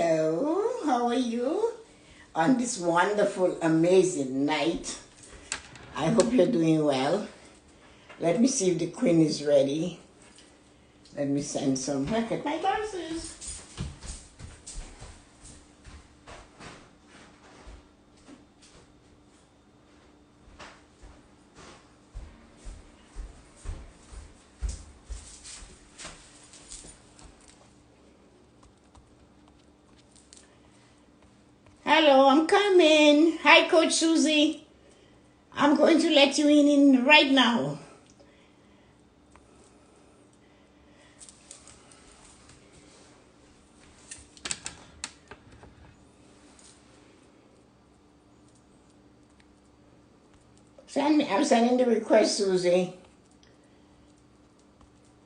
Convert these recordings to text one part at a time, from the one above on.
Hello, how are you on this wonderful, amazing night? I hope you're doing well. Let me see if the queen is ready. Let me send some. Look at my glasses. Hello, I'm coming. Hi, Coach Susie. I'm going to let you in right now. I'm sending the request, Susie.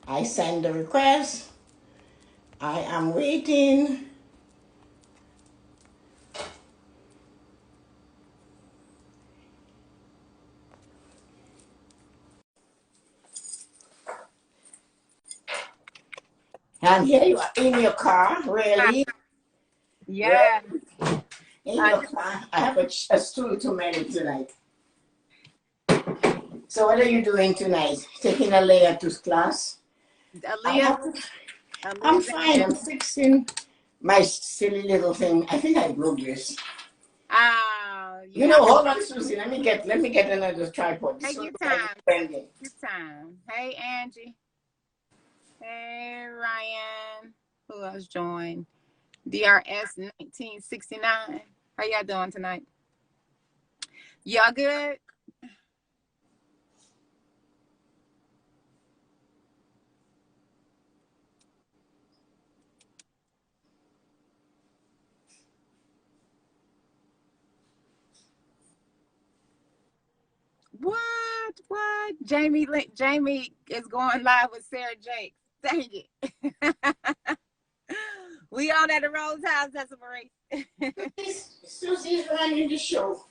I send the request. I am waiting. And here you are in your car, really? Yeah. In your car. I have a stool too many tonight. So what are you doing tonight? Taking Alea to class? I'm fine. I'm fixing my silly little thing. I think I broke this. Hold on, Susie. Let me get another tripod. Take your time. Take your time. Hey, Angie. Hey, Ryan. Who else joined? DRS 1969. How y'all doing tonight? Y'all good? What? Jamie is going live with Sarah Jakes. Dang it. We on at the Rose House, Tessa-Marie. Susie's running the show.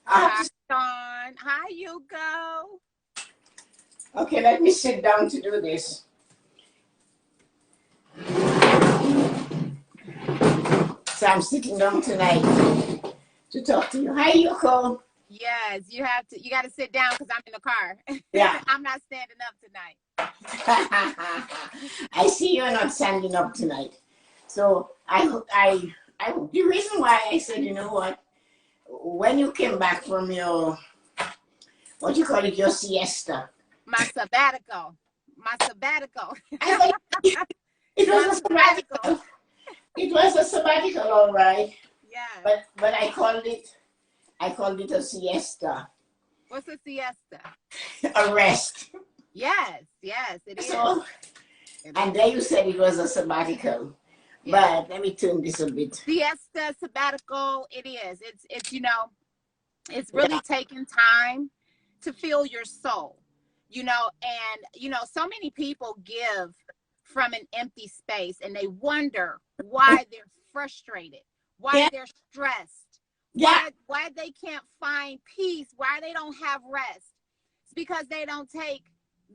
Hi, Sean. Hi, Yuko. Okay, let me sit down to do this. So I'm sitting down tonight to talk to you. Hi, Yuko. Yes, you got to sit down because I'm in the car. Yeah. I'm not standing up tonight. I see you're not standing up tonight. So the reason why I said, you know what, when you came back from your, what you call it, your siesta. My sabbatical. I thought it was a sabbatical. It was a sabbatical, all right. Yeah. But I called it a siesta. What's a siesta? A rest. Yes, it is. So, and then you said it was a sabbatical. Yeah. But let me turn this a bit. Siesta, sabbatical, it is. It's really taking time to feel your soul. And so many people give from an empty space and they wonder why they're frustrated, why they're stressed, why they can't find peace, why they don't have rest. It's because they don't take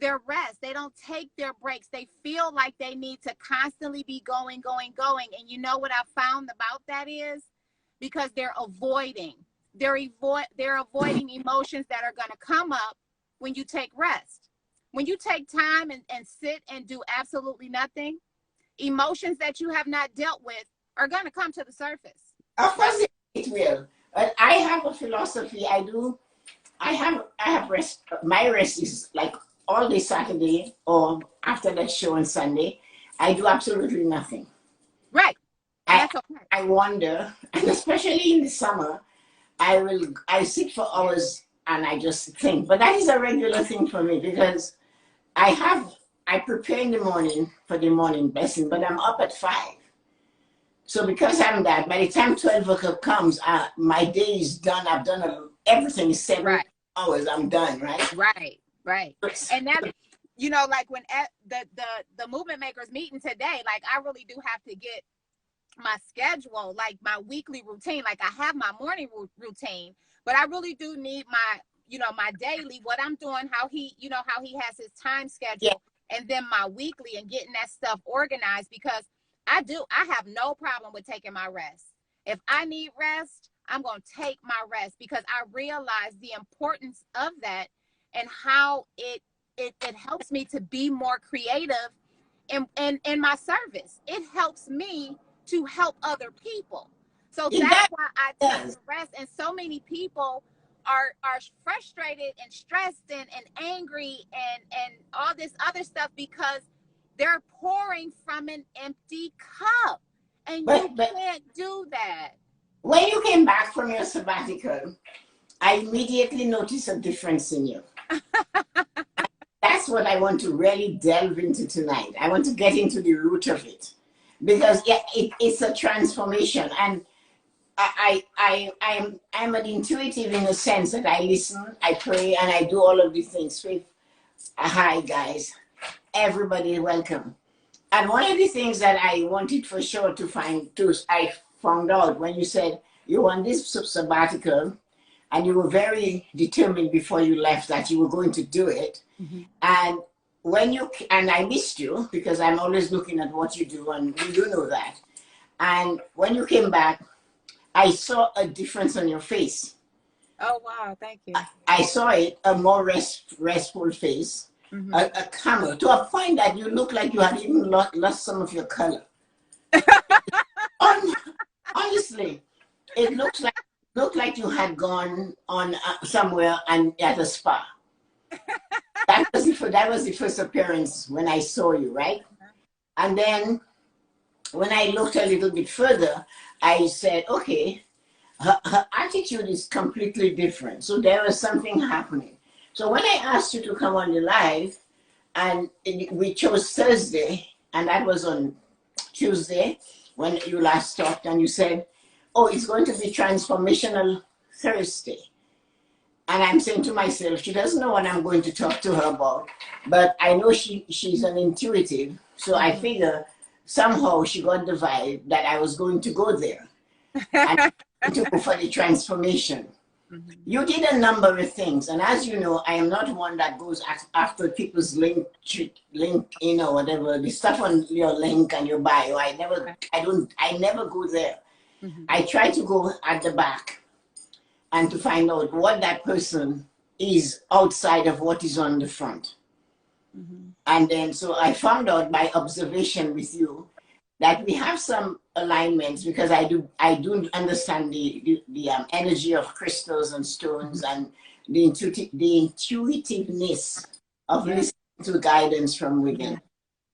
their rest. They don't take their breaks. They feel like they need to constantly be going. And you know what I found about that is because they're avoiding emotions that are going to come up when you take rest. When you take time and sit and do absolutely nothing, emotions that you have not dealt with are going to come to the surface. Of course it will. But I have a philosophy. I have rest. My rest is like all day Saturday or after that show on Sunday. I do absolutely nothing. Right. That's okay. I wonder, and especially in the summer, I sit for hours and I just think. But that is a regular thing for me because I prepare in the morning for the morning blessing, but I'm up at 5. So because I'm that, by the time 12 o'clock comes, my day is done. I've done everything 7 hours. I'm done, right? Right. And that's, like when at the movement makers meeting today, like I really do have to get my schedule, like my weekly routine. Like I have my morning routine, but I really do need my daily, what I'm doing, how he has his time schedule, and then my weekly and getting that stuff organized because I do. I have no problem with taking my rest. If I need rest, I'm going to take my rest because I realize the importance of that and how it helps me to be more creative in my service. It helps me to help other people. So It that's why I take does. the rest. And so many people are frustrated and stressed and angry and all this other stuff because they're pouring from an empty cup. And you But can't do that. when you came back from your sabbatical, I immediately noticed a difference in you. That's what I want to really delve into tonight. I want to get into the root of it because yeah, it's a transformation, and I'm an intuitive in the sense that I listen, I pray, and I do all of these things. So hi guys, everybody, welcome. And one of the things that I wanted for sure to find too, I found out when you said you want this sabbatical, and you were very determined before you left that you were going to do it. Mm-hmm. And and I missed you because I'm always looking at what you do, and you know that. And when you came back, I saw a difference on your face. Oh, wow. Thank you. I saw it, a more restful face, Mm-hmm. a calmer, to a point that you look like you had even lost some of your color. Honestly, it looked like you had gone on somewhere and at a spa. That was the first appearance when I saw you, right? And then when I looked a little bit further, I said, okay, her attitude is completely different. So there was something happening. So when I asked you to come on the live, and we chose Thursday, and that was on Tuesday when you last talked, and you said, oh, it's going to be transformational Thursday. And I'm saying to myself, she doesn't know what I'm going to talk to her about, but I know she's an intuitive. So I figure somehow she got the vibe that I was going to go there and to go for the transformation. Mm-hmm. You did a number of things, and as you know, I am not one that goes after people's link, whatever the stuff on your link and your bio. I never go there. Mm-hmm. I try to go at the back and to find out what that person is outside of what is on the front. Mm-hmm. And then, so I found out by observation with you that we have some alignments because I do understand the energy of crystals and stones and the intuitiveness of listening to guidance from within.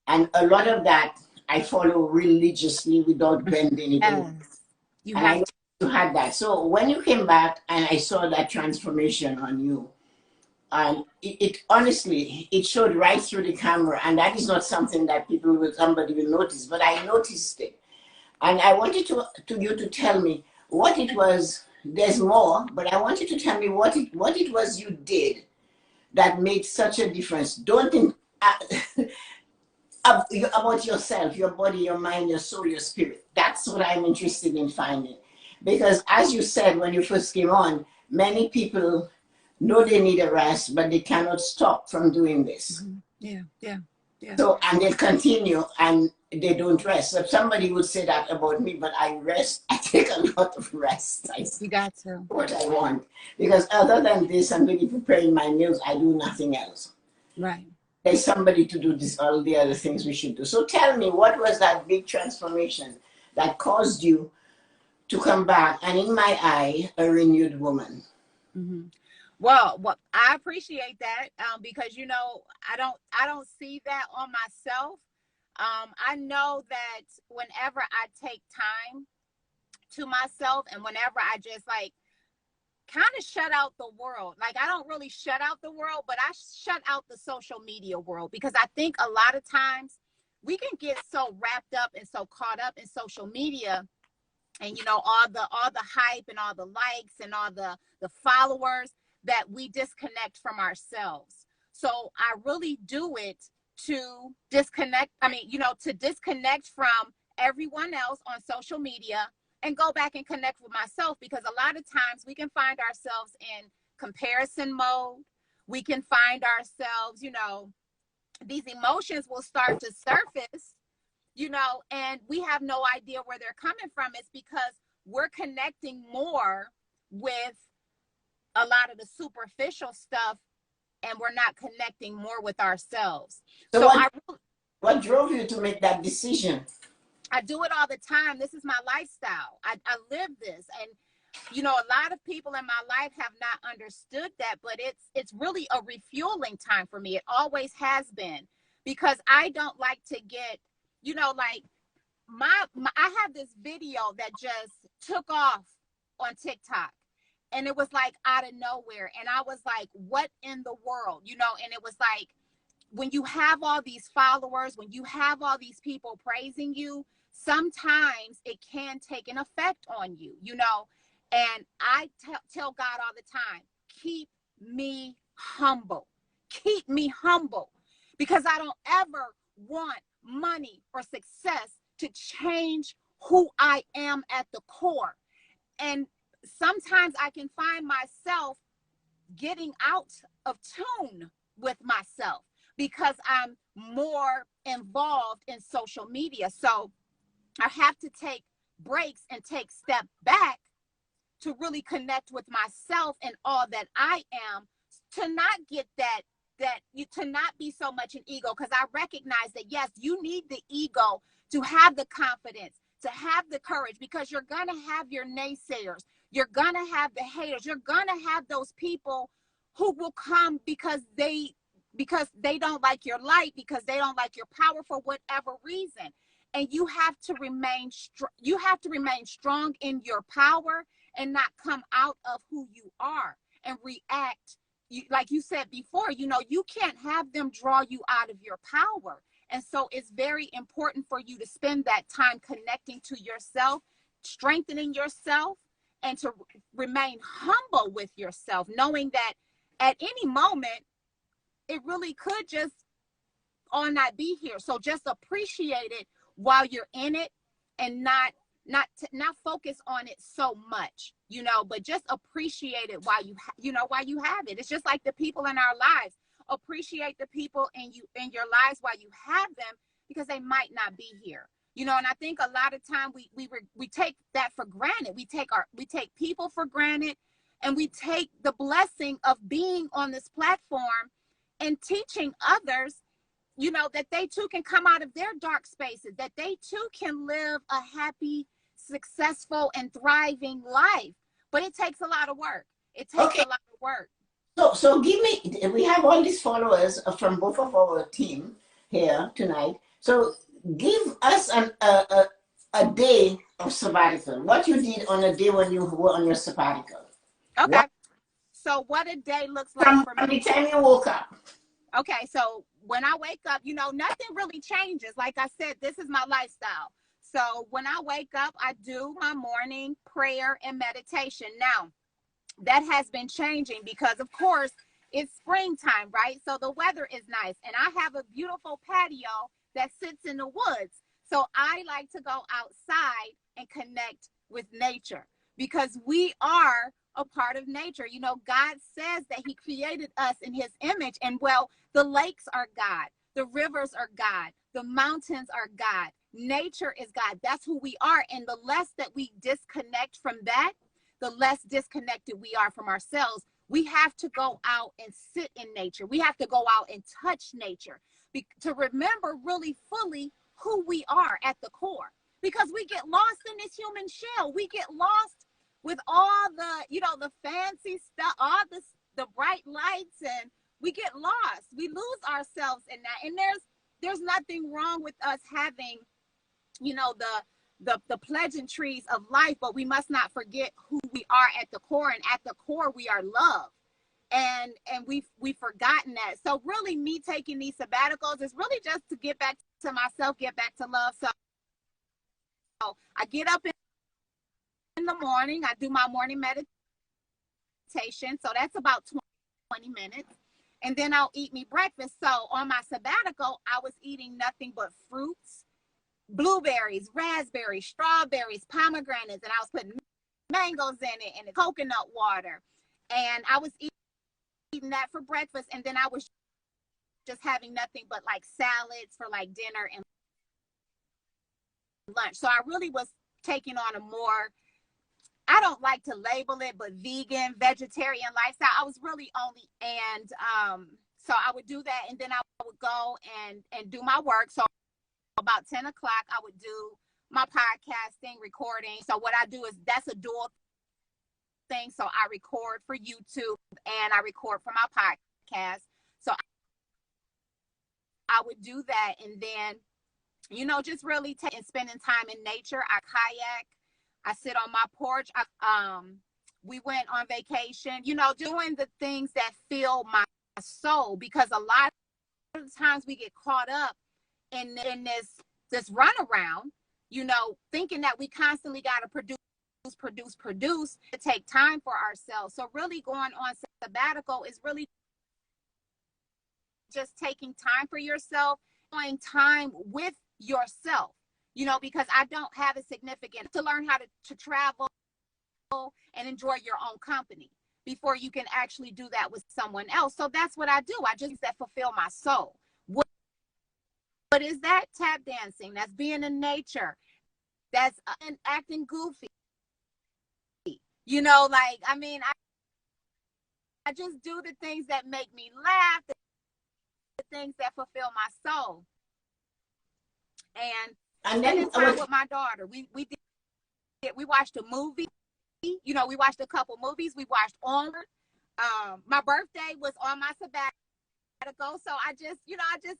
And a lot of that I follow religiously without bending it. Yes. And I know you had that. So when you came back and I saw that transformation on you, it honestly, it showed right through the camera, and that is not something that somebody will notice, but I noticed it. And I wanted you to tell me what it was. There's more, but I want you to tell me what it was you did that made such a difference. Don't think about yourself, your body, your mind, your soul, your spirit. That's what I'm interested in finding. Because as you said when you first came on, many people know they need a rest, but they cannot stop from doing this. Yeah, yeah, yeah. So, and they continue and they don't rest. So somebody would say that about me, but I rest. I take a lot of rest. You got to. What I want. Because other than this, I'm really preparing my meals. I do nothing else. Right. There's somebody to do this, all the other things we should do. So tell me, what was that big transformation that caused you to come back and, in my eye, a renewed woman? Mm-hmm. Well, I appreciate that because I don't see that on myself. I know that whenever I take time to myself and whenever I just like kind of shut out the world, like I don't really shut out the world, but I shut out the social media world because I think a lot of times we can get so wrapped up and so caught up in social media and all the hype and all the likes and all the followers that we disconnect from ourselves. So I really do it to disconnect. I mean, to disconnect from everyone else on social media and go back and connect with myself, because a lot of times we can find ourselves in comparison mode. We can find ourselves, these emotions will start to surface, and we have no idea where they're coming from. It's because we're connecting more with a lot of the superficial stuff, and we're not connecting more with ourselves. So what drove you to make that decision? I do it all the time. This is my lifestyle. I live this. And, a lot of people in my life have not understood that, but it's really a refueling time for me. It always has been, because I don't like to get, like I have this video that just took off on TikTok, and it was like out of nowhere. And I was like, what in the world, and it was like, when you have all these followers, when you have all these people praising you, sometimes it can take an effect on you, and I tell God all the time, keep me humble, because I don't ever want money or success to change who I am at the core. And sometimes I can find myself getting out of tune with myself because I'm more involved in social media. So I have to take breaks and take step back to really connect with myself and all that I am, to not get to not be so much an ego. Because I recognize that, yes, you need the ego to have the confidence, to have the courage, because you're going to have your naysayers. You're going to have the haters. You're going to have those people who will come because they don't like your light, because they don't like your power for whatever reason. And you have to remain strong in your power and not come out of who you are and react. Like you said before, you can't have them draw you out of your power. And so it's very important for you to spend that time connecting to yourself, strengthening yourself, and to remain humble with yourself, knowing that at any moment, it really could just all not be here. So just appreciate it while you're in it, and not focus on it so much, but just appreciate it while you have it. It's just like the people in our lives. Appreciate the people in your lives while you have them, because they might not be here. And I think a lot of time we take that for granted. We take people for granted, and we take the blessing of being on this platform and teaching others, that they too can come out of their dark spaces, that they too can live a happy, successful, and thriving life. But it takes a lot of work. It takes a lot of work. So we have all these followers from both of our team here tonight. So give us a day of sabbatical. What you did on a day when you were on your sabbatical. Okay. So what a day looks like for me. The time you woke up. Okay, so when I wake up, nothing really changes. Like I said, this is my lifestyle. So when I wake up, I do my morning prayer and meditation. Now, that has been changing because, of course, it's springtime, right? So the weather is nice. And I have a beautiful patio that sits in the woods. So I like to go outside and connect with nature, because we are a part of nature. God says that he created us in his image. And the lakes are God. The rivers are God. The mountains are God. Nature is God. That's who we are. And the less that we disconnect from that, the less disconnected we are from ourselves. We have to go out and sit in nature. We have to go out and touch nature to remember really fully who we are at the core. Because we get lost in this human shell. We get lost with all the, the fancy stuff, all the bright lights, and we get lost. We lose ourselves in that. And there's nothing wrong with us having, the pleasantries of life, but we must not forget who we are at the core. And at the core, we are love. And we've forgotten that. So really, me taking these sabbaticals is really just to get back to myself, get back to love. So I get up in the morning, I do my morning meditation. So that's about 20 minutes. And then I'll eat me breakfast. So on my sabbatical, I was eating nothing but fruits, blueberries, raspberries, strawberries, pomegranates, and I was putting mangoes in it and the coconut water. And I was eating that for breakfast. And then I was just having nothing but like salads for like dinner and lunch. So I really was taking on a more, I don't like to label it, but vegan, vegetarian lifestyle. I was really only, and so I would do that, and then I would go and do my work. So about 10 o'clock, I would do my podcasting, recording. So what I do is, that's a dual thing. So I record for YouTube and I record for my podcast. So I would do that, and then, you know, just really spending time in nature. I kayak, I sit on my porch. We went on vacation, you know, doing the things that fill my soul, because a lot of times we get caught up in this runaround, you know, thinking that we constantly got to produce to take time for ourselves. So really going on sabbatical is really just taking time for yourself, going time with yourself, you know, because I don't have a significant, to learn how to travel and enjoy your own company before you can actually do that with someone else. So that's what I do. I just that fulfill my soul. What is that? Tap dancing. That's being in nature. That's acting goofy. You know, like, I mean, I just do the things that make me laugh, the things that fulfill my soul. And then time with my daughter. We watched a movie. You know, we watched a couple movies. We watched Onward. My birthday was on my sabbatical, so I just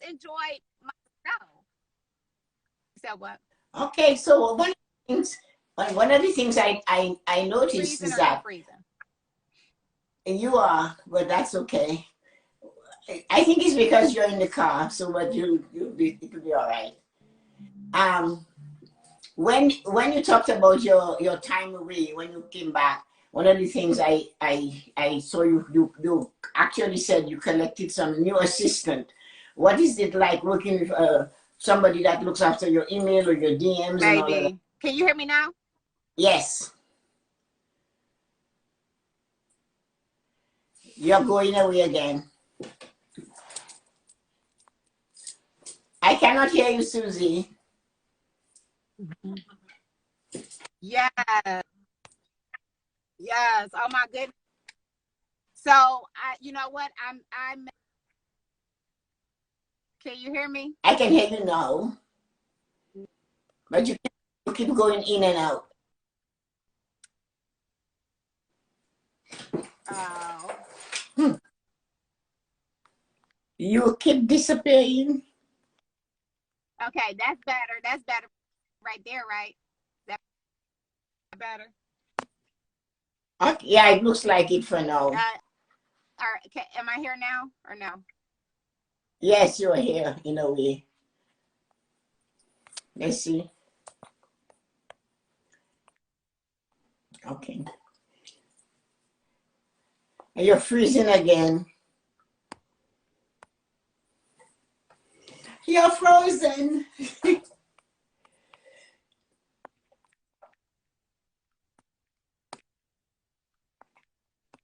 enjoyed myself. So what? Okay, so one of the things I noticed is that you are, but that's okay. I think it's because you're in the car, so but it'll be all right. When you talked about your time away, when you came back, one of the things I saw you actually said you collected some new assistant. What is it like working with somebody that looks after your email or your DMs? Baby, and all of that? Can you hear me now? Yes. You're going away again. I cannot hear you, Susie. Yes. Yes. Oh my goodness. So you know what? I'm. Can you hear me? I can hear you now, but you keep going in and out. Oh. You keep disappearing. Okay, that's better. That's better, right there, right? That's better. Okay, yeah, it looks like it for now. All right. Okay, am I here now or no? Yes, you're here in a way. Let's see. Okay. You're freezing again. You're frozen.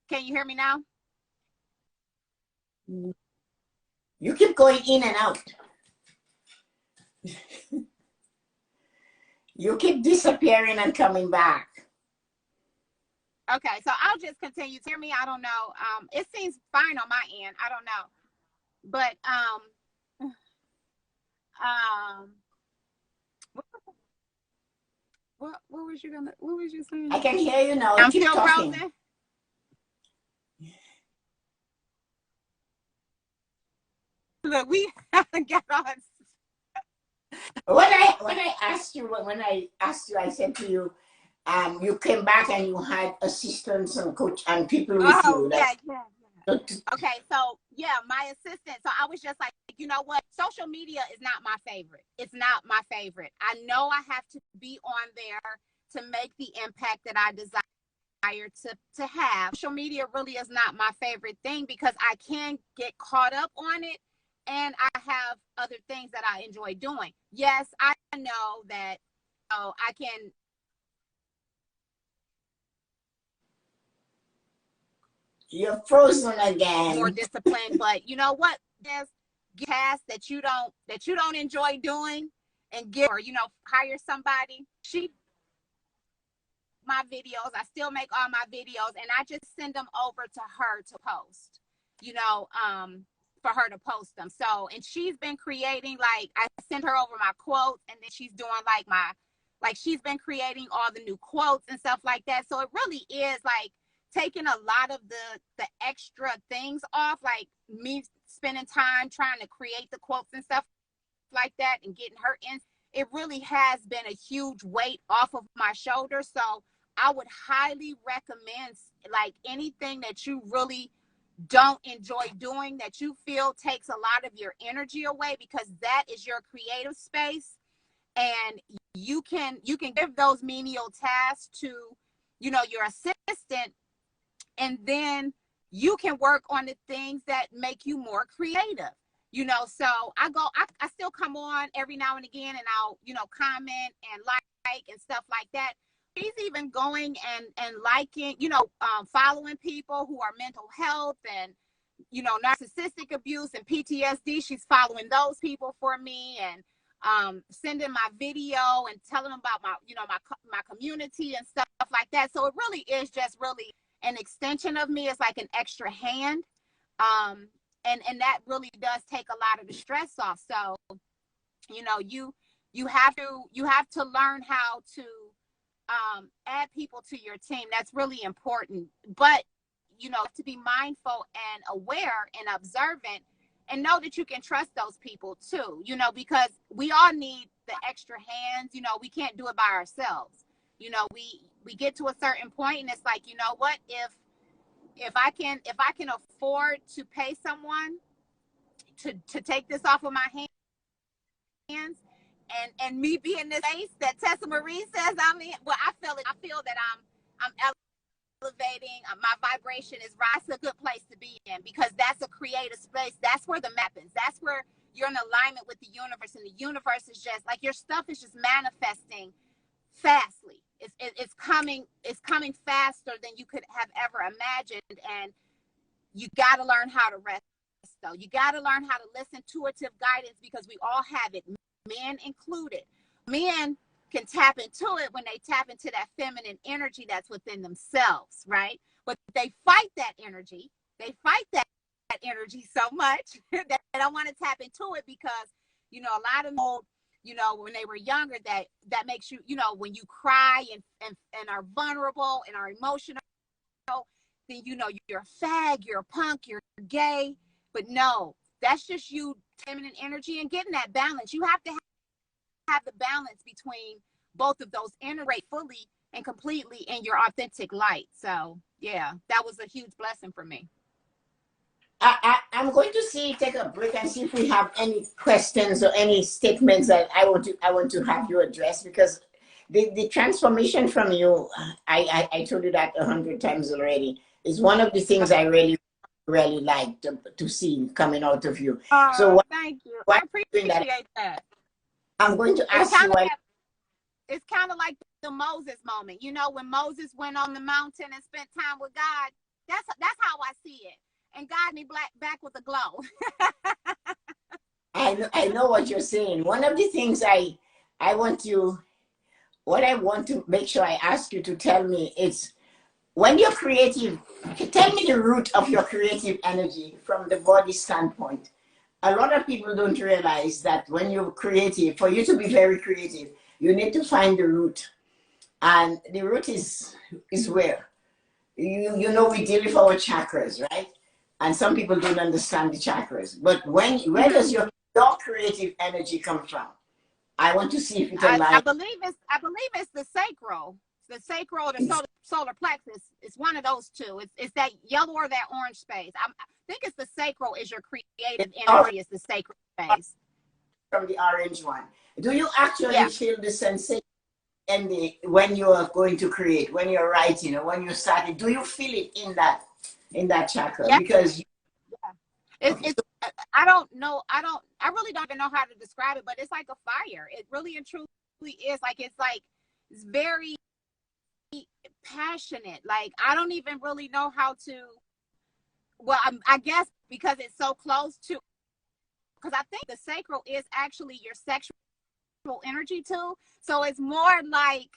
Can you hear me now? You keep going in and out. You keep disappearing and coming back. Okay, so I'll just continue to hear me. I don't know. It seems fine on my end. I don't know. But what was you saying? I can hear you now. I'm keep still talking. frozen. Look, we haven't got on. When I asked you, I said to you, you came back and you had assistants and coach and people with you. Yeah. Okay, so yeah, my assistant. So I was just like, you know what? Social media is not my favorite. It's not my favorite. I know I have to be on there to make the impact that I desire to have. Social media really is not my favorite thing because I can get caught up on it, and I have other things that I enjoy doing. Yes, I know that I can. You're frozen again. More disciplined, but you know what? There's tasks that you don't enjoy doing, and give, or, hire somebody. She my videos. I still make all my videos, and I just send them over to her to post, for her to post them. So, and she's been creating, like, I send her over my quotes, and then she's doing she's been creating all the new quotes and stuff like that. So it really is like taking a lot of the extra things off, like me spending time trying to create the quotes and stuff like that and getting her in. It really has been a huge weight off of my shoulders. So I would highly recommend, like, anything that you really don't enjoy doing, that you feel takes a lot of your energy away, because that is your creative space. And you can give those menial tasks to, your assistant, and then you can work on the things that make you more creative. So I still come on every now and again, and I'll, comment and like and stuff like that. She's even going and liking, following people who are mental health and, narcissistic abuse and PTSD. She's following those people for me, and sending my video and telling them about my community and stuff like that. So it really is just really an extension of me. It's like an extra hand. And that really does take a lot of the stress off. So, you have to learn how to add people to your team. That's really important. But, to be mindful and aware and observant, and know that you can trust those people too, because we all need the extra hands. We can't do it by ourselves. We get to a certain point, and it's like, what, if I can afford to pay someone to take this off of my hands, and me be in this space that Tessa-Marie says I'm in, well, I feel that I'm elevating. My vibration is right. It's a good place to be in, because that's a creative space. That's where the happens. That's where you're in alignment with the universe, and the universe is just like, your stuff is just manifesting fastly. It's coming faster than you could have ever imagined. And you got to learn how to rest, though. You got to learn how to listen to intuitive guidance, because we all have it, men included. Men can tap into it when they tap into that feminine energy that's within themselves, right? But they fight that energy. They fight that energy so much that they don't want to tap into it, because, a lot of them, when they were younger, that makes you, when you cry and are vulnerable and are emotional, then, you're a fag, you're a punk, you're gay. But no, that's just you, feminine energy, and getting that balance. You have to have the balance between both of those, integrate fully and completely in your authentic light. So yeah, that was a huge blessing for me. I'm going to take a break and see if we have any questions or any statements that I want to have you address, because the transformation from you, I told you that 100 times already, is one of the things I really like to see coming out of you. So thank you. I appreciate that. I'm going to ask you. It's kind of like the Moses moment, when Moses went on the mountain and spent time with God. That's how I see it. And got me back with a glow. I know what you're saying. One of the things what I want to make sure I ask you to tell me is, when you're creative, tell me the root of your creative energy from the body standpoint. A lot of people don't realize that when you're creative, for you to be very creative, you need to find the root. And the root is where? We deal with our chakras, right? And some people don't understand the chakras. But where does your creative energy come from? I want to see if it aligns. I believe it's the sacral. The sacral or the solar plexus. It's one of those two. It's that yellow or that orange space. I think it's the sacral is your creative energy. It's the sacral space. From the orange one. Do you actually feel the sensation when you are going to create, when you're writing, or when you're starting? Do you feel it in that chakra? Yeah. Because I don't know. I really don't even know how to describe it, but it's like a fire. It really and truly is. It's very passionate. Like, I don't even really know how to, well, I guess because it's so close to, because I think the sacral is actually your sexual energy too. So it's more like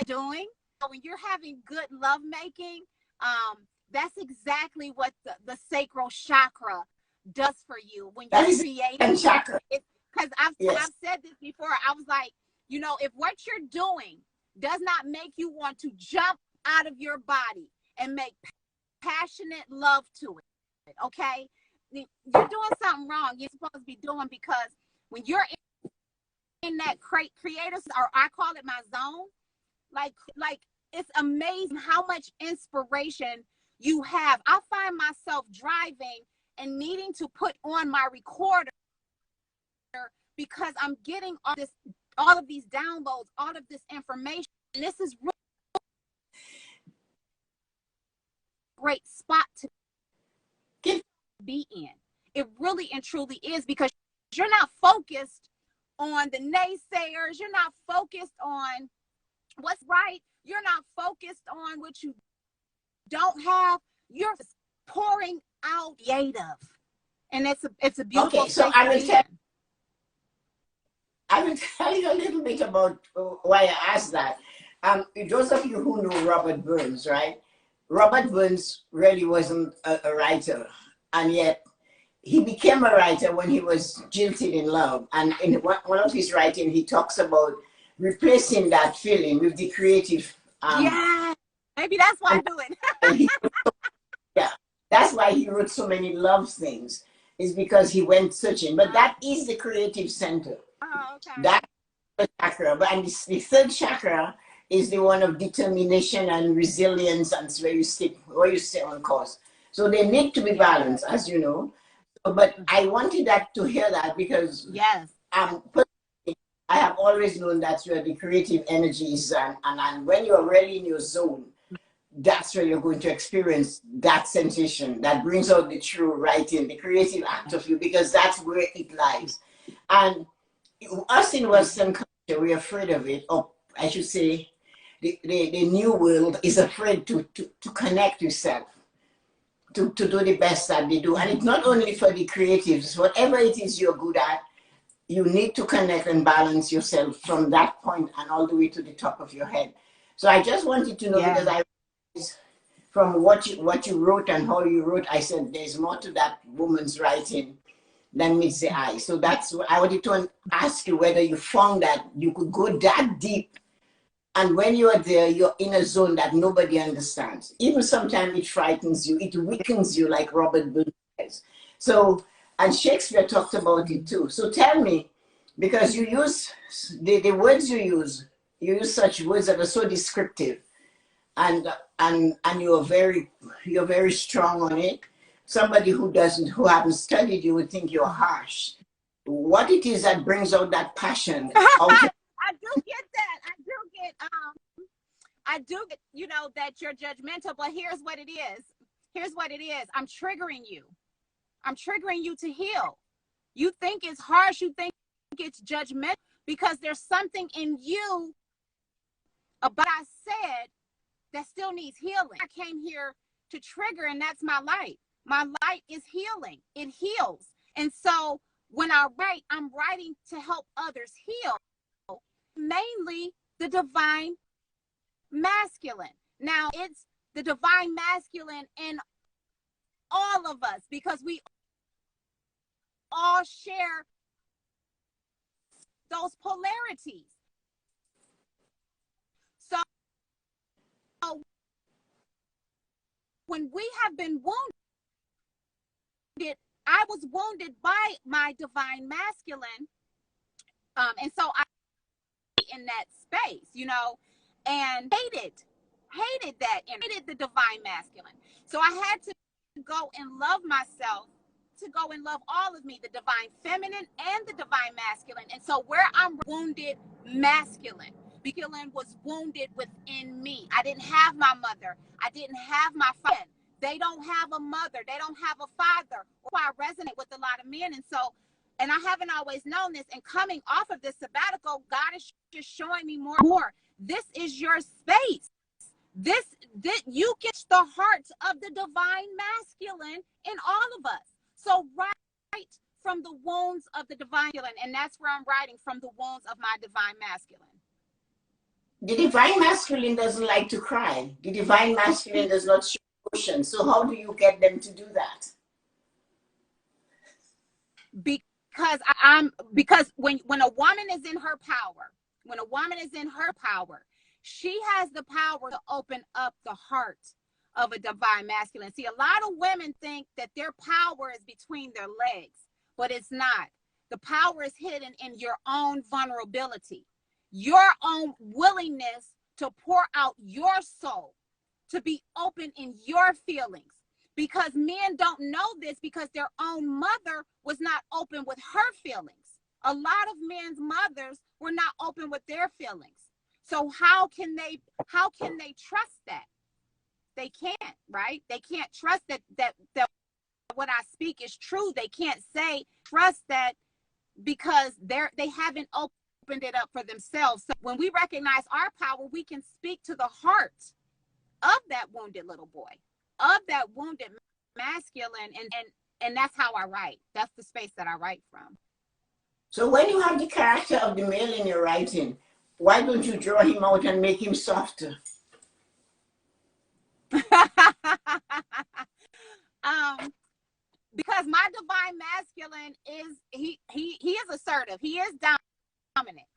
doing. So when you're having good love making, that's exactly what the sacral chakra does for you when you're creating. Chakra. Because I've said this before. I was like, you know, if what you're doing does not make you want to jump out of your body and make passionate love to it, okay, you're doing something wrong. You're supposed to be doing, because when you're in that creative, or I call it my zone, like it's amazing how much inspiration you have. I find myself driving and needing to put on my recorder because I'm getting all of these downloads, all of this information. And this is really a great spot to be in. It really and truly is, because you're not focused on the naysayers. You're not focused on what's right. You're not focused on what you don't have. You're pouring out creative. And it's a beautiful Okay, so I will tell you a little bit about why I asked that. Those of you who know Robert Burns, right? Robert Burns really wasn't a writer, and yet he became a writer when he was jilted in love. And in one of his writing, he talks about replacing that feeling with the creative. Yeah, maybe that's why I do it. Yeah, that's why he wrote so many love things, is because he went searching. But that is the creative center. Oh, okay. That's the chakra. But and the third chakra is the one of determination and resilience, and where you stay on course. So they need to be balanced, as you know. But I wanted to hear that, because yes, personally, I have always known that's where the creative energy is, and when you're really in your zone, that's where you're going to experience that sensation that brings out the true writing, the creative act of you, because that's where it lies. And us in Western culture, we're afraid of it, or I should say, the new world is afraid to connect yourself, to do the best that they do. And it's not only for the creatives, whatever it is you're good at, you need to connect and balance yourself from that point and all the way to the top of your head. So I just wanted to know, because from what you wrote and how you wrote, I said there's more to that woman's writing than meets the eye. So that's what I wanted to ask you, whether you found that you could go that deep, and when you are there, you're in a zone that nobody understands. Even sometimes it frightens you, it weakens you, like Robert Burns says. So, and Shakespeare talked about it too. So tell me, because you use the words you use such words that are so descriptive, and you're very strong on it. Somebody who hasn't studied you would think you're harsh. What it is that brings out that passion? I do get that. I do get, you know, that you're judgmental, but here's what it is. I'm triggering you to heal. You think it's harsh, you think it's judgmental, because there's something in you about I said that still needs healing. I came here to trigger, and that's my light. My light is healing. It heals. And so when I write, I'm writing to help others heal, mainly the divine masculine. Now, it's the divine masculine in all of us, because we all share those polarities. So when we have been wounded, I was wounded by my divine masculine. And so I in that space, you know, and hated that and hated the divine masculine. So I had to go and love myself, to go and love all of me, the divine feminine and the divine masculine. And so where I'm wounded masculine, masculine was wounded within me. I didn't have my mother. I didn't have my father. They don't have a mother. They don't have a father. Or I resonate with a lot of men. And so, and I haven't always known this. And coming off of this sabbatical, God is just showing me more. This is your space. This you get the heart of the divine masculine in all of us. So write from the wounds of the divine masculine, and that's where I'm writing from the wounds of my divine masculine. The divine masculine doesn't like to cry. The divine masculine does not show emotion. So how do you get them to do that? Because when a woman is in her power, she has the power to open up the heart of a divine masculine. See, a lot of women think that their power is between their legs, but it's not. The power is hidden in your own vulnerability, your own willingness to pour out your soul, to be open in your feelings. Because men don't know this because their own mother was not open with her feelings. A lot of men's mothers were not open with their feelings. So how can they trust that? They can't, right? They can't trust that what I speak is true. They can't say trust that because they haven't opened it up for themselves. So when we recognize our power, we can speak to the heart of that wounded little boy, of that wounded masculine, and that's how I write. That's the space that I write from. So when you have the character of the male in your writing, why don't you draw him out and make him softer? Because my divine masculine is he is assertive. He is dominant,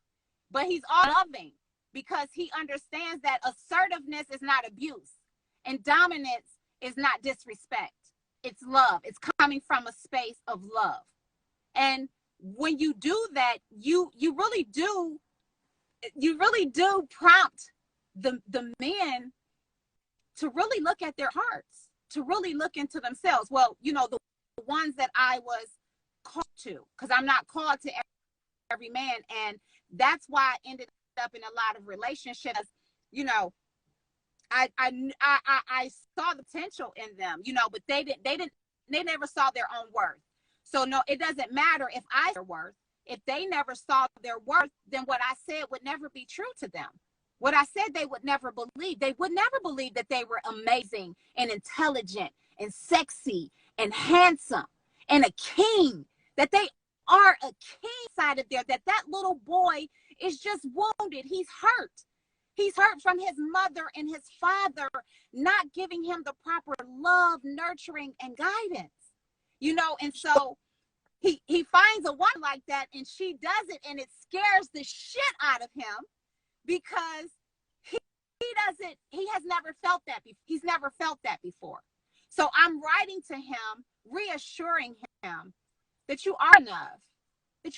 but he's all loving because he understands that assertiveness is not abuse and dominance is not disrespect. It's love. It's coming from a space of love. And when you do that, you really do prompt the men to really look at their hearts, to really look into themselves. Well, you know, the ones that I was called to, because I'm not called to every man. And that's why I ended up in a lot of relationships. You know, I saw the potential in them, you know, but they never saw their own worth. So no, it doesn't matter if I saw their worth. If they never saw their worth, then what I said would never be true to them. What I said they would never believe. They would never believe that they were amazing and intelligent and sexy and handsome and a king, that they are a king side of there, that little boy is just wounded. He's hurt. He's hurt from his mother and his father not giving him the proper love, nurturing, and guidance. You know, and so he finds a woman like that and she does it, and it scares the shit out of him because he has never felt that before. He's never felt that before. So I'm writing to him, reassuring him that you are enough, but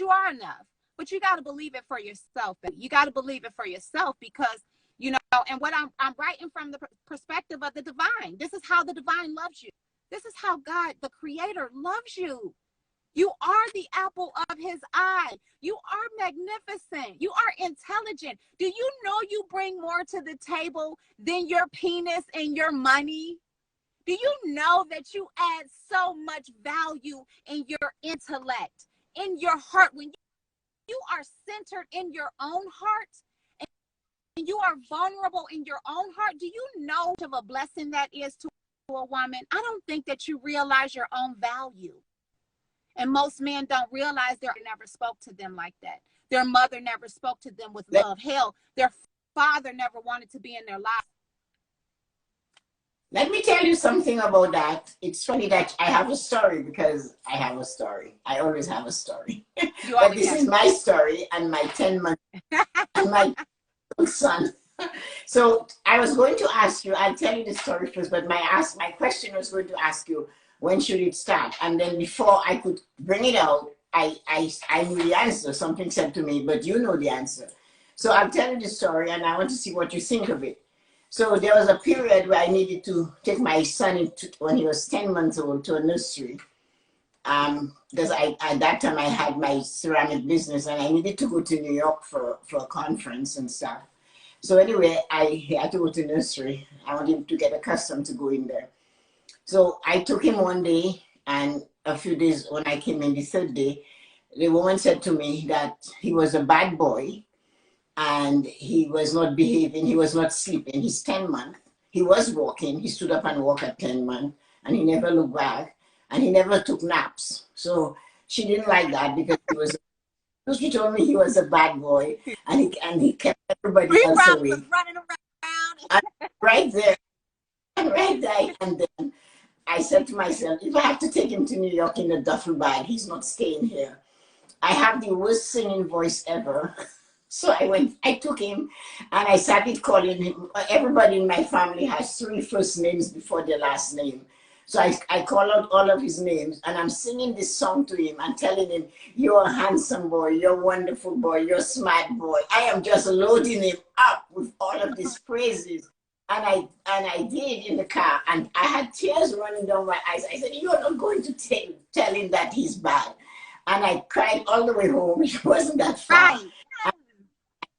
you got to believe it for yourself. You got to believe it for yourself because, you know, and what I'm writing from the perspective of the divine. This is how the divine loves you. This is how God, the creator, loves you. You are the apple of his eye. You are magnificent. You are intelligent. Do you know you bring more to the table than your penis and your money? Do you know that you add so much value in your intellect, in your heart? When you are centered in your own heart and you are vulnerable in your own heart, do you know how much of a blessing that is to a woman? I don't think that you realize your own value. And most men don't realize they never spoke to them like that. Their mother never spoke to them with love. Hell, their father never wanted to be in their life. Let me tell you something about that. It's funny that I have a story because I have a story. I always have a story. But this is my story and my 10-month and my son. So I was going to ask you, I'll tell you the story first, but my question was going to ask you, when should it start? And then before I could bring it out, I knew the answer. Something said to me, but you know the answer. So I'll tell you the story and I want to see what you think of it. So there was a period where I needed to take my son when he was 10 months old to a nursery. Because at that time I had my ceramic business and I needed to go to New York for a conference and stuff. So anyway, I had to go to nursery. I wanted him to get accustomed to going there. So I took him one day, and a few days when I came in the third day, the woman said to me that he was a bad boy and he was not behaving, he was not sleeping. He's 10 months. He was walking. He stood up and walked at 10 months and he never looked back and he never took naps. So she didn't like that because she told me he was a bad boy, and he kept everybody He else probably away. was running around. And right there, and then I said to myself, if I have to take him to New York in a duffel bag, he's not staying here. I have the worst singing voice ever. So I took him and I started calling him. Everybody in my family has 3 first names before their last name. So I call out all of his names and I'm singing this song to him and telling him, you're a handsome boy, you're a wonderful boy, you're a smart boy. I am just loading him up with all of these praises. And I did in the car and I had tears running down my eyes. I said, you're not going to tell him that he's bad. And I cried all the way home. It wasn't that far. Right.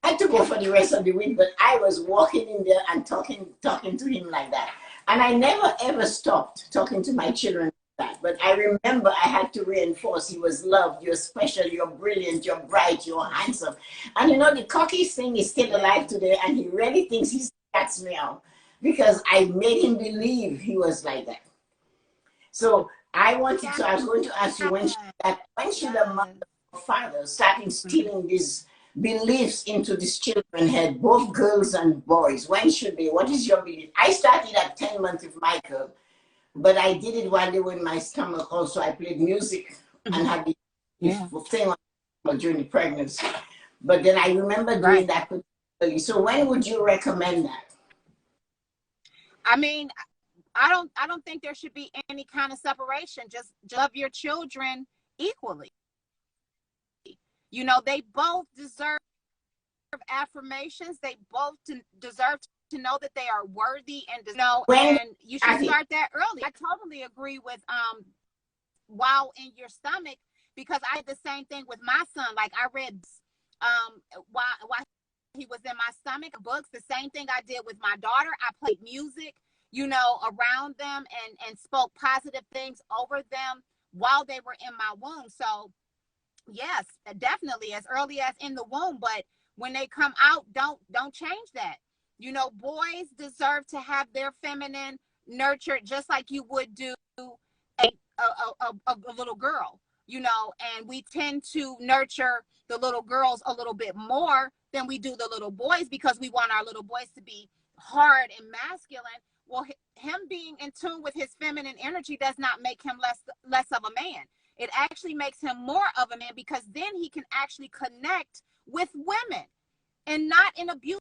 I had to go for the rest of the week, but I was walking in there and talking to him like that. And I never ever stopped talking to my children like that. But I remember I had to reinforce he was loved, you're special, you're brilliant, you're bright, you're handsome. And you know, the cocky thing is still alive today, and he really thinks he cuts me out because I made him believe he was like that. So I was going to ask you, when should a mother or father start instilling these beliefs into these children head, both girls and boys? When should they? What is your belief? I started at 10 months with Michael, but I did it while they were in my stomach also. I played music and had the thing on during the pregnancy. But then I remember doing that particularly. So when would you recommend that? I mean, I don't think there should be any kind of separation. Just love your children equally. You know, they both deserve affirmations. They both deserve to know that they are worthy and and you should start that early. I totally agree with while in your stomach, because I did the same thing with my son. Like I read while he was in my stomach books, the same thing I did with my daughter. I played music, you know, around them and spoke positive things over them while they were in my womb. So yes, definitely as early as in the womb, but when they come out, don't change that. You know, boys deserve to have their feminine nurtured just like you would do a little girl, you know, and we tend to nurture the little girls a little bit more than we do the little boys because we want our little boys to be hard and masculine. Well, him being in tune with his feminine energy does not make him less of a man. It actually makes him more of a man, because then he can actually connect with women and not in abusive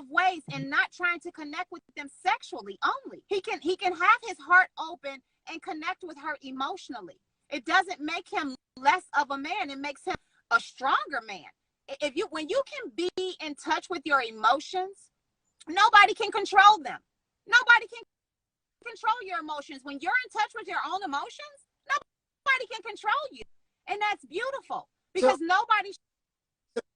ways and not trying to connect with them sexually only. He can have his heart open and connect with her emotionally. It doesn't make him less of a man. It makes him a stronger man. When you can be in touch with your emotions, nobody can control them. Nobody can control your emotions. When you're in touch with your own emotions, nobody can control you. And that's beautiful, because nobody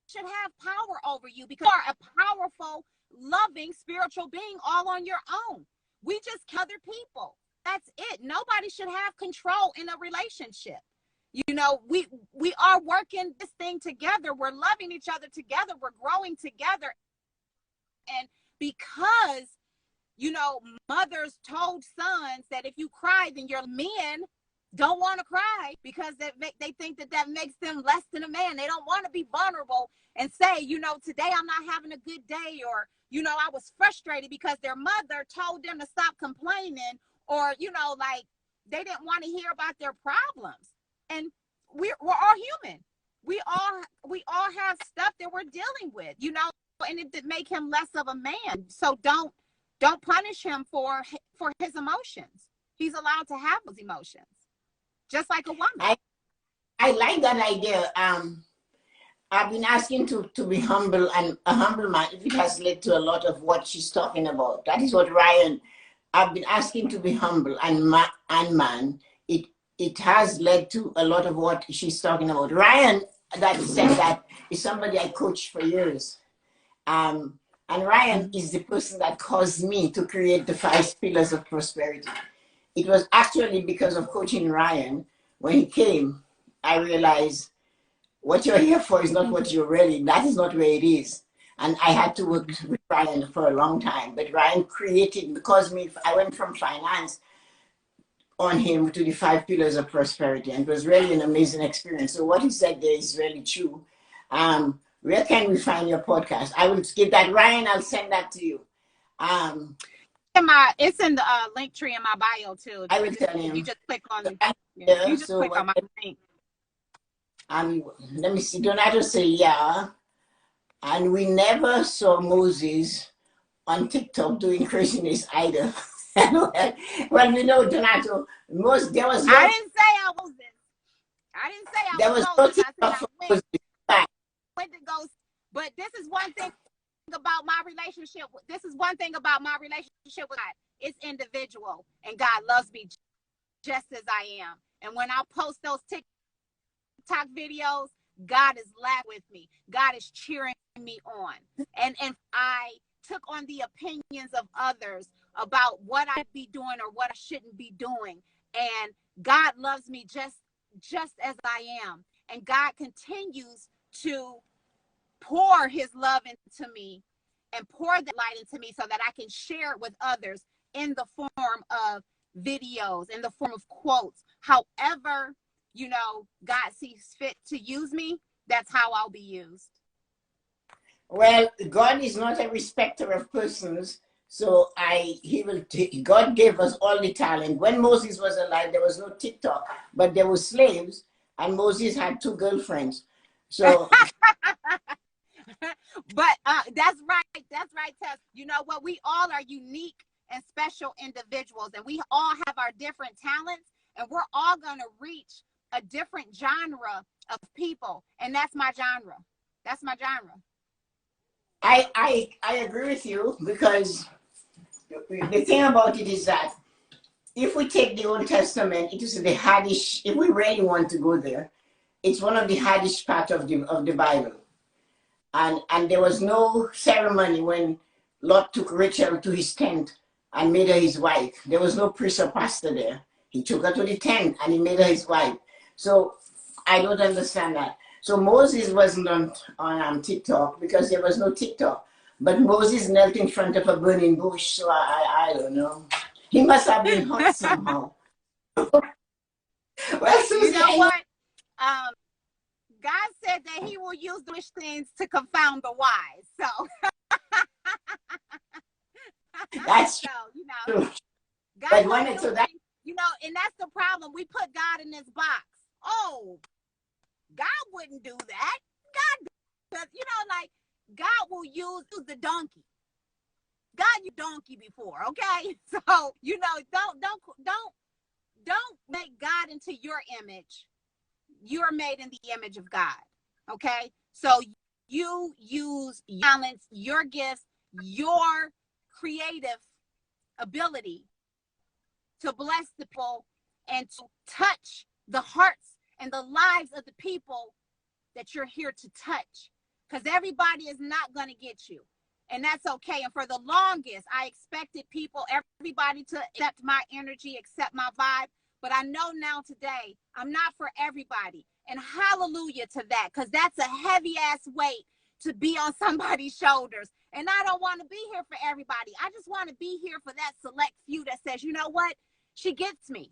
should have power over you, because you are a powerful, loving, spiritual being all on your own. We just other people. That's it. Nobody should have control in a relationship. You know, we are working this thing together. We're loving each other together. We're growing together. And because, you know, mothers told sons that if you cry, then your men don't want to cry, because they think that makes them less than a man. They don't want to be vulnerable and say, you know, today I'm not having a good day, or, you know, I was frustrated because their mother told them to stop complaining, or, you know, like they didn't want to hear about their problems. And we're all human. We all have stuff that we're dealing with, you know, and it did make him less of a man. So don't punish him for his emotions. He's allowed to have those emotions, just like a woman. I like that idea. I've been asking to be humble, and a humble man, if it has led to a lot of what she's talking about. That is what Ryan, I've been asking to be humble and man. It has led to a lot of what she's talking about. Ryan, that said that, is somebody I coached for years. And Ryan is the person that caused me to create the 5 pillars of prosperity. It was actually because of coaching Ryan. When he came, I realized what you're here for is not what you're really, that is not where it is. And I had to work with Ryan for a long time. But Ryan created, because I went from finance on him to the 5 pillars of prosperity, and it was really an amazing experience. So what he said there is really true. Where can we find your podcast? I will give that, Ryan. I'll send that to you. It's in the link tree in my bio too. I will tell him. You just click on click on my link. Let me see. Donato say yeah, and we never saw Moses on TikTok doing craziness either. Well, you know, Donato, there was no, I didn't say I wasn't. I didn't say I there was was Moses. no I said TikTok I for Moses. went to go. But this is one thing about my relationship. This is one thing about my relationship with God. It's individual, and God loves me just as I am. And when I post those TikTok videos, God is laughing with me. God is cheering me on. And I took on the opinions of others about what I'd be doing or what I shouldn't be doing. And God loves me just as I am. And God continues to pour his love into me and pour that light into me so that I can share it with others in the form of videos, in the form of quotes. However, you know, God sees fit to use me, that's how I'll be used. Well, God is not a respecter of persons. So God gave us all the talent. When Moses was alive, there was no TikTok, but there were slaves, and Moses had 2 girlfriends. So, but that's right, Tess. You know what? We all are unique and special individuals, and we all have our different talents, and we're all gonna reach a different genre of people, and that's my genre. That's my genre. I agree with you, because the thing about it is that if we take the Old Testament, it is the hardest. If we really want to go there, it's one of the hardest parts of the Bible. And there was no ceremony when Lot took Rachel to his tent and made her his wife. There was no priest or pastor there. He took her to the tent and he made her his wife. So I don't understand that. So Moses wasn't on TikTok because there was no TikTok. But Moses knelt in front of a burning bush, so I don't know. He must have been hot somehow. Well, Susie, you know what? God said that he will use the wish things to confound the wise. So that's so, you know, true. God But so that, you know, and that's the problem. We put God in this box. Oh, God wouldn't do that. God does, you know, like God will use the donkey. God used donkey before, okay? So, you know, don't make God into your image. You're made in the image of God, okay? So you use your talents, your gifts, your creative ability to bless the people and to touch the hearts and the lives of the people that you're here to touch, because everybody is not going to get you, and that's okay. And for the longest, I expected everybody to accept my energy, accept my vibe, but I know now today I'm not for everybody, and hallelujah to that, because that's a heavy ass weight to be on somebody's shoulders, and I don't want to be here for everybody. I just want to be here for that select few that says, you know what, she gets me,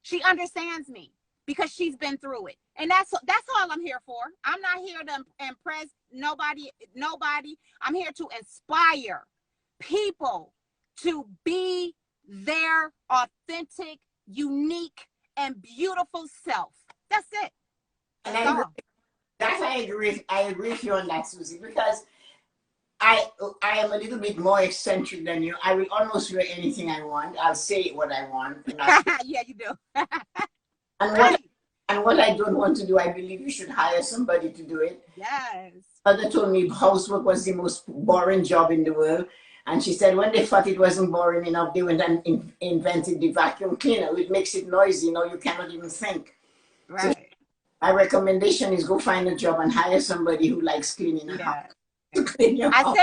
she understands me, because she's been through it. And that's all I'm here for. I'm not here to impress nobody. I'm here to inspire people to be their authentic, unique, and beautiful self. That's it. and I agree with you on that, Susie, because I am a little bit more eccentric than you. I will almost wear anything I want. I'll say what I want. Yeah, you do. And what I don't want to do, I believe you should hire somebody to do it. Yes. Mother told me housework was the most boring job in the world. And she said when they thought it wasn't boring enough, they went and invented the vacuum cleaner, which makes it noisy. You know, you cannot even think. Right. So my recommendation is go find a job and hire somebody who likes cleaning a house. To clean your house.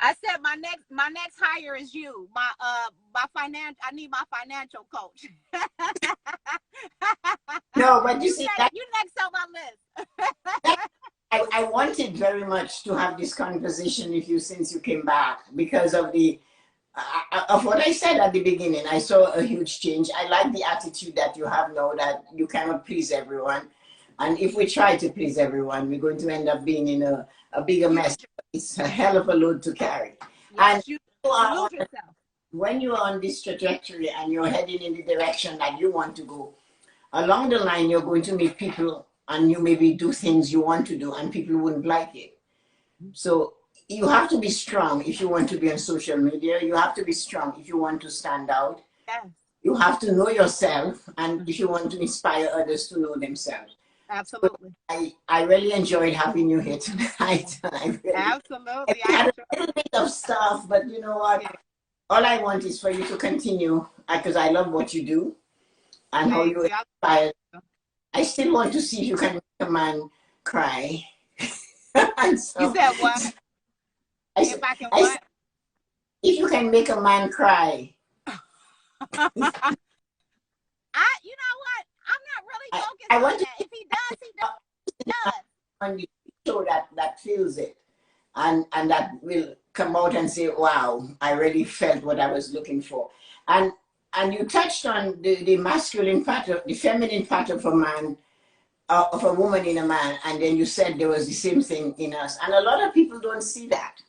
I said my next hire is you. I need my financial coach. No, but you see you next on my list. I wanted very much to have this conversation with you since you came back, because of the of what I said at the beginning, I saw a huge change. I like the attitude that you have now, that you cannot please everyone. And if we try to please everyone, we're going to end up being in a bigger mess. It's a hell of a load to carry. And Yes, you lose yourself. when you are on this trajectory and you're heading in the direction that you want to go, along the line, you're going to meet people and you maybe do things you want to do and people wouldn't like it. So you have to be strong if you want to be on social media. You have to be strong if you want to stand out. Yes. You have to know yourself, and if you want to inspire others to know themselves. Absolutely. So I really enjoyed having you here tonight. Absolutely. I had a little bit of stuff, but you know what? All I want is for you to continue, because I love what you do and how you inspire. I still want to see if you can make a man cry. So, you said what? If I can what? If you can make a man cry. You know what? I'm not really focused on that. If he does, he does. On the show that feels it, and that will come out and say, wow, I really felt what I was looking for. And you touched on the masculine part of the feminine part of a man, of a woman in a man, and then you said there was the same thing in us. And a lot of people don't see that.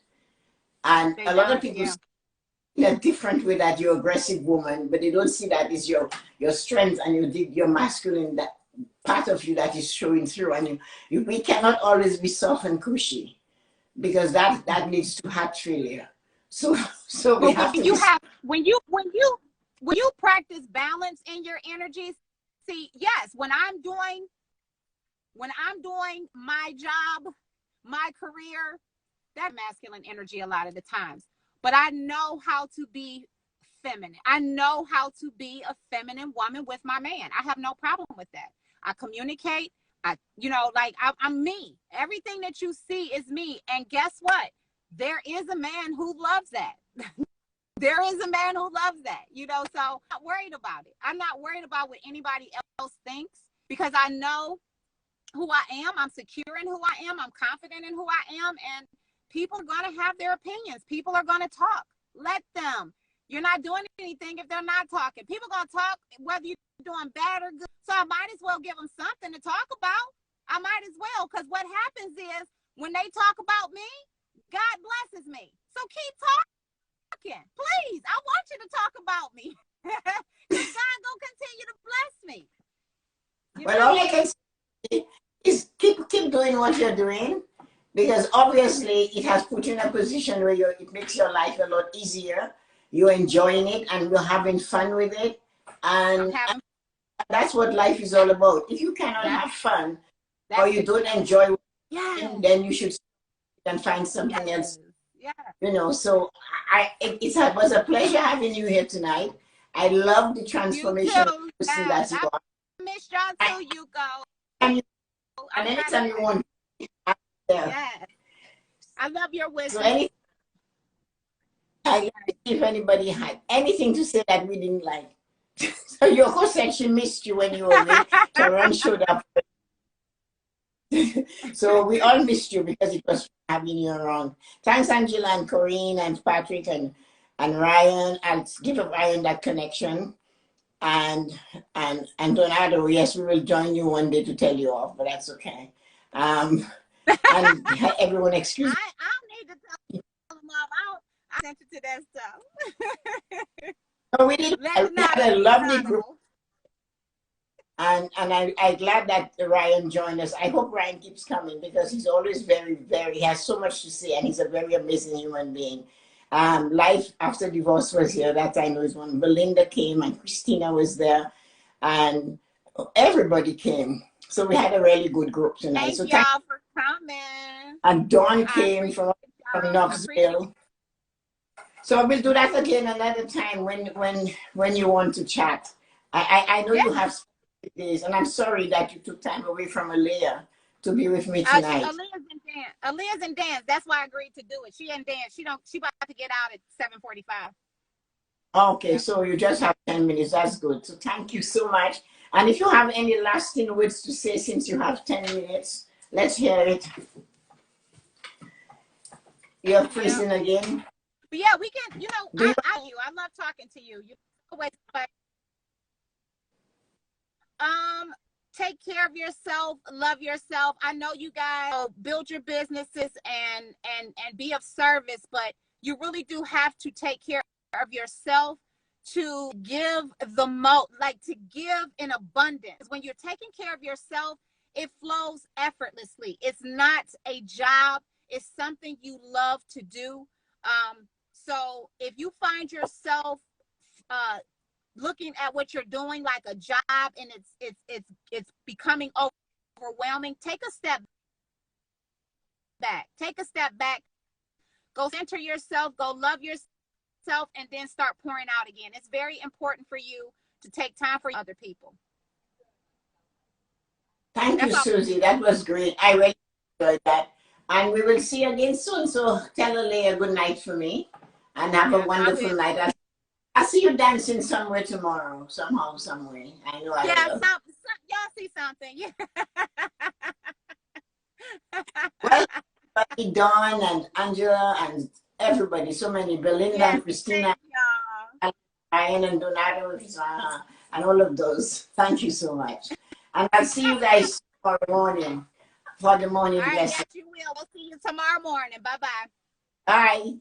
And a lot of people see in a different way that you're aggressive woman, but they don't see that is your strength and your masculine, that part of you that is showing through. And we cannot always be soft and cushy, because that leads to heart failure. So we have to when you practice balance in your energies. See, yes, when I'm doing my job, my career, that masculine energy a lot of the times. But I know how to be feminine. I know how to be a feminine woman with my man. I have no problem with that. I communicate. I'm me. Everything that you see is me. And guess what? There is a man who loves that. There is a man who loves that, so I'm not worried about it. I'm not worried about what anybody else thinks, because I know who I am. I'm secure in who I am. I'm confident in who I am. And people are going to have their opinions. People are going to talk. Let them. You're not doing anything if they're not talking. People are going to talk whether you're doing bad or good. So I might as well give them something to talk about. I might as well, because what happens is when they talk about me, God blesses me. So keep talking. Please, I want you to talk about me. God gonna continue to bless me. Well, all I can say is keep doing what you're doing, because obviously it has put you in a position where it makes your life a lot easier. You're enjoying it and you're having fun with it, and that's what life is all about. If you cannot have fun or you don't enjoy it, then you should and find something else. So it was a pleasure having you here tonight. I love the transformation person that you are. I miss y'all too, Yuko. And anytime you want. Yes. I love your wisdom. So if anybody had anything to say that we didn't like. So Yoko said she missed you when you were away. Sharon showed up. So we all missed you because it was having you around. Thanks, Angela and Corinne and Patrick and Ryan. I'll give Ryan that connection. And Donado, yes, we will join you one day to tell you off, but that's okay. And everyone, excuse me. I don't need to tell them off. I sent you to that stuff. So we had a lovely group. And I'm glad that Ryan joined us. I hope Ryan keeps coming, because he's always he has so much to say, and he's a very amazing human being. Life After Divorce was here, that I know is one. Belinda came and Christina was there, and everybody came. So we had a really good group tonight. Thank y'all for coming. And Dawn came from Knoxville. So we'll do that again another time when you want to chat. I know you have days, and I'm sorry that you took time away from Aaliyah to be with me tonight. Aaliyah's in dance. That's why I agreed to do it. She in dance. She about to get out at 7:45. Okay, so you just have 10 minutes. That's good. So thank you so much. And if you have any lasting words to say, since you have 10 minutes, let's hear it. You're freezing again. But yeah, we can, you know, Do you, I love talking to you. You always like, take care of yourself, love yourself. I know you guys build your businesses and be of service, but you really do have to take care of yourself to give the most, like to give in abundance. When you're taking care of yourself, it flows effortlessly. It's not a job, it's something you love to do. So if you find yourself looking at what you're doing like a job and it's becoming overwhelming, take a step back. Take a step back. Go center yourself, go love yourself, and then start pouring out again. It's very important for you to take time for other people. thank you, Susie. That was great. I really enjoyed that. And we will see you again soon. So tell Leah good night for me and have a wonderful night. I'll see you dancing somewhere tomorrow, somehow, some way. I know I will. Y'all see something. Yeah. Well, Dawn and Angela and everybody, so many, Belinda and Christina, and Ryan and Donato and all of those. Thank you so much. And I'll see you guys tomorrow morning for the morning blessing. Yes, you will. We'll see you tomorrow morning. Bye-bye. Bye.